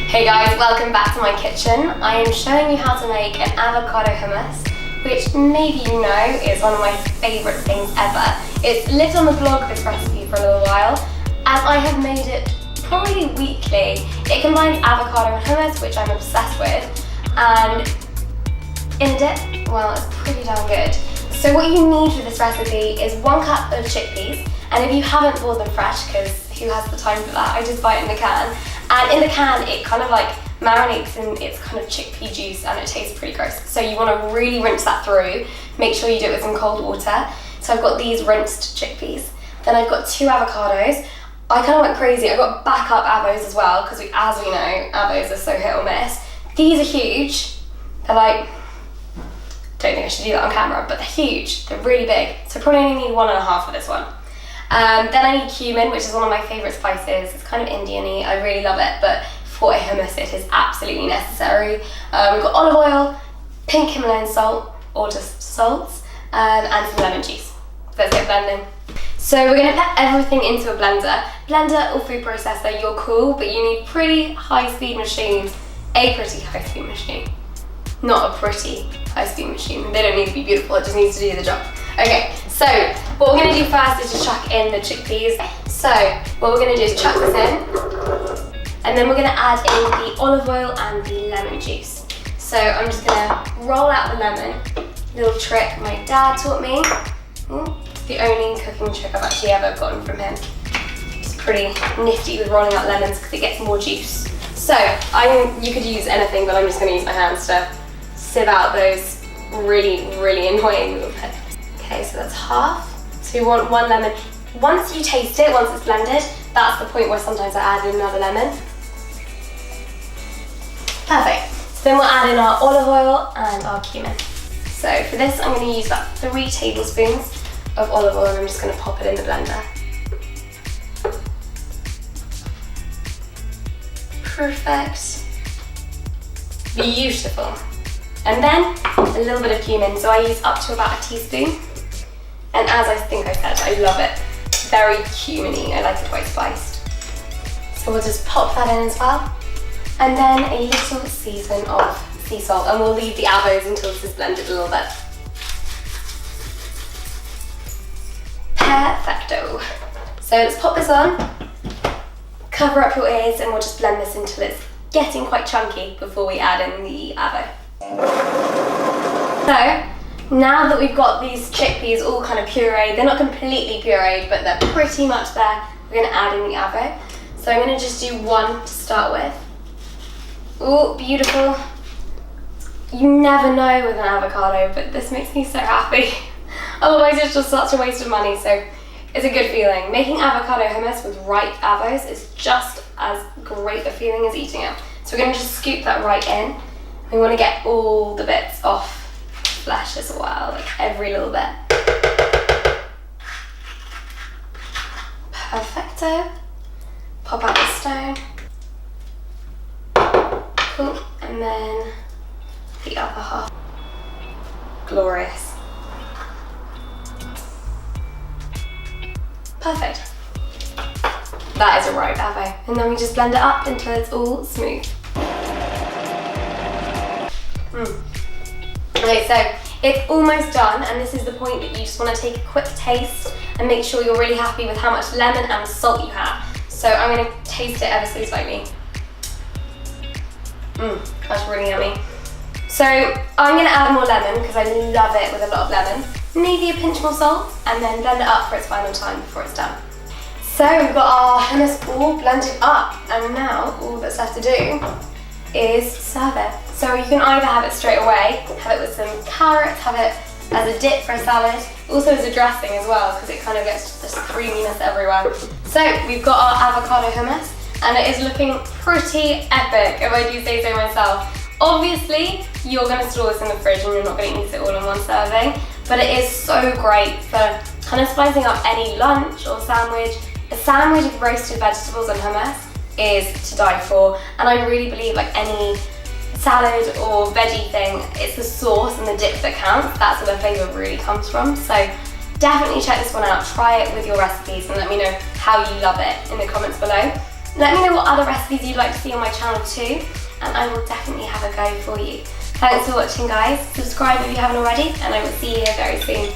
Hey guys, welcome back to my kitchen. I am showing you how to make an avocado hummus, which maybe you know is one of my favourite things ever. It's lived on the blog, this recipe, for a little while, and I have made it probably weekly. It combines avocado and hummus, which I'm obsessed with, and in a dip, well, it's pretty darn good. So what you need for this recipe is 1 cup of chickpeas, and if you haven't bought them fresh, because who has the time for that, I just buy it in the can. And in the can, it kind of like marinates in its kind of chickpea juice and it tastes pretty gross. So you want to really rinse that through. Make sure you do it with some cold water. So I've got these rinsed chickpeas. Then I've got 2 avocados. I kind of went crazy. I got backup avos as well because as we know, avos are so hit or miss. These are huge. They're like, don't think I should do that on camera, but they're huge. They're really big. So I probably only need 1.5 for this one. Then I need cumin, which is one of my favourite spices. It's kind of Indian-y, I really love it, but for a hummus it is absolutely necessary. We've got olive oil, pink Himalayan salt, or just salt, and some lemon juice. Let's get blending. So we're going to put everything into a blender. Blender or food processor, you're cool, but you need pretty high-speed machines. A pretty high-speed machine. Not a pretty high-speed machine. They don't need to be beautiful, it just needs to do the job. Okay, so what we're going to do first is just chuck in the chickpeas. So what we're going to do is chuck this in, and then we're going to add in the olive oil and the lemon juice. So I'm just going to roll out the lemon. Little trick my dad taught me. It's the only cooking trick I've actually ever gotten from him. It's pretty nifty with rolling out lemons because it gets more juice. So you could use anything, but I'm just going to use my hands to sieve out those really, really annoying little bits. Okay, so that's half. So you want 1 lemon. Once you taste it, once it's blended, that's the point where sometimes I add in another lemon. Perfect. So then we'll add in our olive oil and our cumin. So for this, I'm going to use about 3 tablespoons of olive oil, and I'm just going to pop it in the blender. Perfect. Beautiful. And then a little bit of cumin. So I use up to about a teaspoon. And as I think I said, I love it. Very cuminy, I like it quite spiced. So we'll just pop that in as well. And then a little season of sea salt, and we'll leave the avos until this is blended a little bit. Perfecto. So let's pop this on, cover up your ears, and we'll just blend this until it's getting quite chunky before we add in the avo. So, now that we've got these chickpeas all kind of pureed, they're not completely pureed, but they're pretty much there, we're going to add in the avo. So I'm going to just do 1 to start with. Ooh, beautiful. You never know with an avocado, but this makes me so happy. Otherwise it's just such a waste of money, so it's a good feeling. Making avocado hummus with ripe avos is just as great a feeling as eating it. So we're going to just scoop that right in. We want to get all the bits off flesh as well, like every little bit. Perfecto. Pop out the stone. Cool. And then the other half. Glorious. Perfect. That is a ripe avo. And then we just blend it up until it's all smooth. Okay, so it's almost done, and this is the point that you just want to take a quick taste and make sure you're really happy with how much lemon and salt you have. So I'm going to taste it ever so slightly. That's really yummy. So I'm going to add more lemon because I love it with a lot of lemon. Maybe a pinch more salt, and then blend it up for its final time before it's done. So we've got our hummus all blended up, and now all that's left to do is serve it. So you can either have it straight away, have it with some carrots, have it as a dip for a salad, also as a dressing as well, because it kind of gets this creaminess everywhere. So we've got our avocado hummus, and it is looking pretty epic, if I do say so myself. Obviously, you're going to store this in the fridge and you're not going to eat it all in one serving, but it is so great for kind of spicing up any lunch or sandwich. A sandwich with roasted vegetables and hummus is to die for, and I really believe like any salad or veggie thing, it's the sauce and the dip that counts. That's where the flavour really comes from. So definitely check this one out, try it with your recipes and let me know how how you love it in the comments below. Let me know what other recipes you'd like to see on my channel too, and I will definitely have a go for you. Thanks for watching guys, subscribe if you haven't already, and I will see you here very soon.